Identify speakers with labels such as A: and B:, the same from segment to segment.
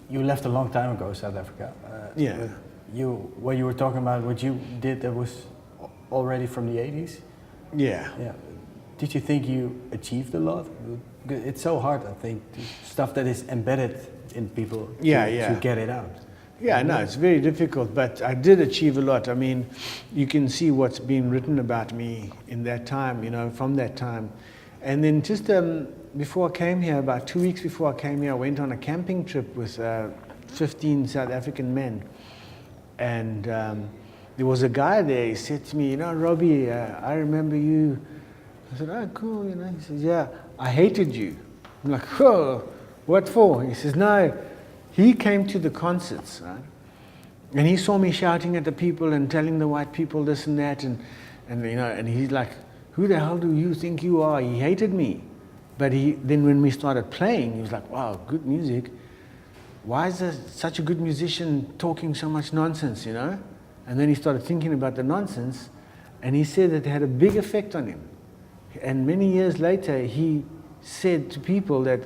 A: You left a long time ago, South Africa.
B: Yeah.
A: What you were talking about, what you did, that was already from the 80s.
B: Yeah.
A: Yeah. Did you think you achieved a lot? It's so hard, I think, stuff that is embedded in people to get it out.
B: Yeah, no, it's very difficult, but I did achieve a lot. I mean, you can see what's been written about me in that time, you know, from that time. And then just before I came here, about 2 weeks before I came here, I went on a camping trip with 15 South African men. And there was a guy there, he said to me, you know, Robbi, I remember you. I said, oh, cool, you know. He says, yeah, I hated you. I'm like, oh, what for? He says, no. He came to the concerts, right? And he saw me shouting at the people and telling the white people this and that, and you know, and he's like, who the hell do you think you are? He hated me. But then when we started playing, he was like, wow, good music. Why is there such a good musician talking so much nonsense, you know? And then he started thinking about the nonsense, and he said that it had a big effect on him. And many years later, he said to people that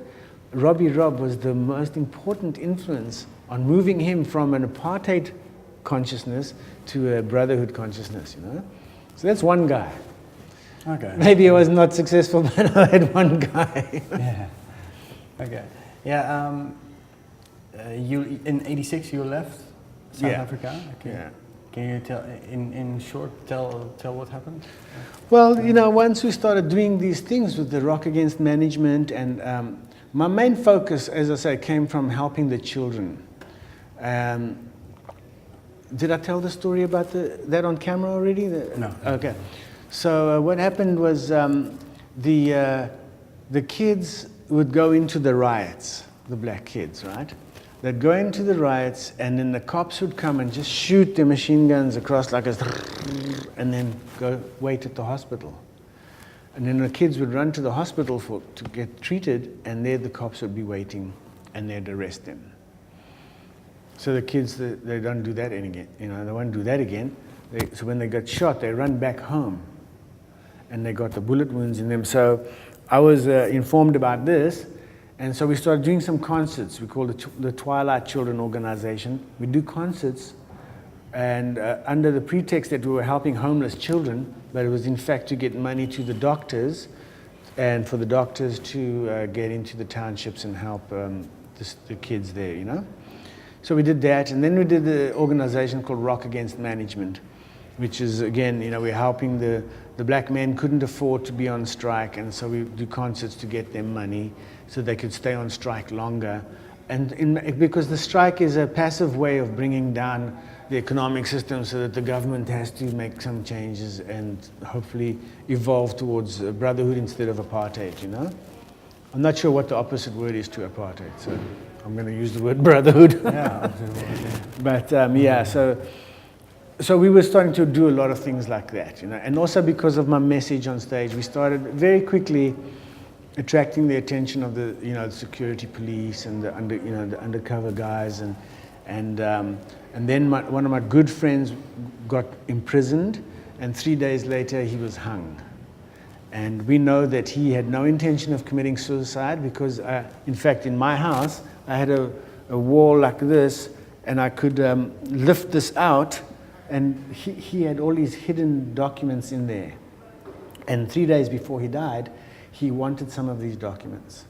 B: Robbi Robb was the most important influence on moving him from an apartheid consciousness to a brotherhood consciousness, you know? So that's one guy.
A: Okay.
B: Maybe I was not successful, but I had one guy.
A: Yeah. Okay. Yeah. You in '86 you left South Africa. Okay.
B: Yeah.
A: Can you tell in short tell what happened?
B: Well, you know, once we started doing these things with the Rock Against Management, and my main focus, as I say, came from helping the children. Did I tell the story about that on camera already?
A: No.
B: Okay. So what happened was the kids would go into the riots, the black kids, right? They'd go into the riots, and then the cops would come and just shoot their machine guns across like a, and then go wait at the hospital. And then the kids would run to the hospital to get treated, and there the cops would be waiting, and they'd arrest them. So the kids, they don't do that again. You know, they won't do that again. So when they got shot, they run back home, and they got the bullet wounds in them. So I was informed about this, and so we started doing some concerts. We call it the Twilight Children Organization. We do concerts, and under the pretext that we were helping homeless children, but it was in fact to get money to the doctors, and for the doctors to get into the townships and help the kids there, you know. So we did that, and then we did the organization called Rock Against Management, which is, again, you know, we're helping the black men couldn't afford to be on strike, and so we do concerts to get them money so they could stay on strike longer. And because the strike is a passive way of bringing down the economic system so that the government has to make some changes and hopefully evolve towards brotherhood instead of apartheid, you know? I'm not sure what the opposite word is to apartheid, so I'm going to use the word brotherhood.
A: Yeah.
B: But yeah, so we were starting to do a lot of things like that, you know, and also because of my message on stage, we started very quickly attracting the attention of the, you know, the security police and the undercover guys, and then one of my good friends got imprisoned, and 3 days later he was hung. And we know that he had no intention of committing suicide because, in fact, in my house, I had a wall like this, and I could lift this out, and he had all these hidden documents in there. And 3 days before he died, he wanted some of these documents.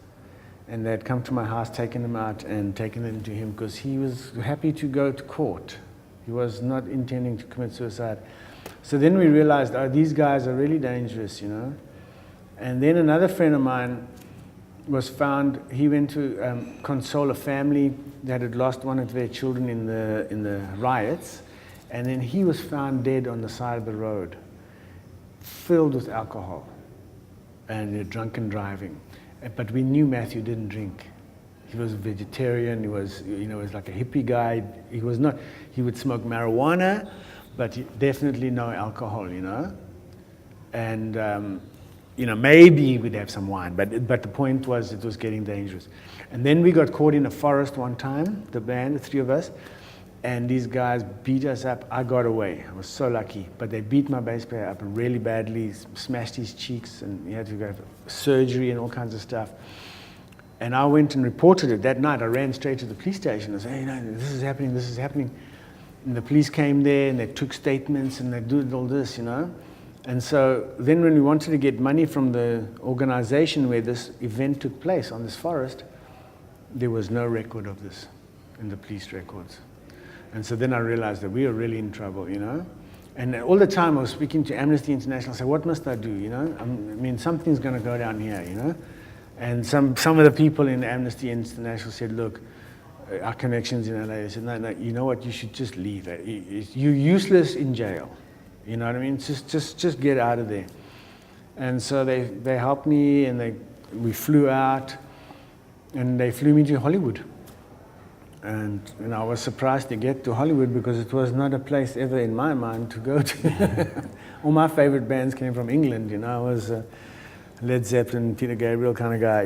B: And they'd come to my house, taken them out, and taken them to him because he was happy to go to court. He was not intending to commit suicide. So then we realized, oh, these guys are really dangerous, you know. And then another friend of mine was found. He went to console a family that had lost one of their children in the riots, and then he was found dead on the side of the road, filled with alcohol and drunken driving. But we knew Matthew didn't drink. He was a vegetarian. He was, you know, was like a hippie guy. He was not. He would smoke marijuana, but definitely no alcohol, you know. And you know, maybe he would have some wine, but the point was it was getting dangerous. And then we got caught in a forest one time, the band, the three of us, and these guys beat us up. I got away. I was so lucky. But they beat my bass player up really badly, smashed his cheeks, and he had to go for surgery and all kinds of stuff. And I went and reported it that night. I ran straight to the police station. I said, hey, no, this is happening. And the police came there and they took statements and they did all this, And so then when we wanted to get money from the organization where this event took place on this forest, there was no record of this in the police records. And so then I realized that we were really in trouble, And all the time I was speaking to Amnesty International. I said, what must I do, I mean, something's going to go down here, And some of the people in Amnesty International said, look, our connections in LA, they said, no, you know what, you should just leave. You're useless in jail. You know what I mean? Just get out of there. And so they helped me, and we flew out, and they flew me to Hollywood. And I was surprised to get to Hollywood because it was not a place ever in my mind to go to. All my favorite bands came from England, I was a Led Zeppelin, Peter Gabriel kind of guy,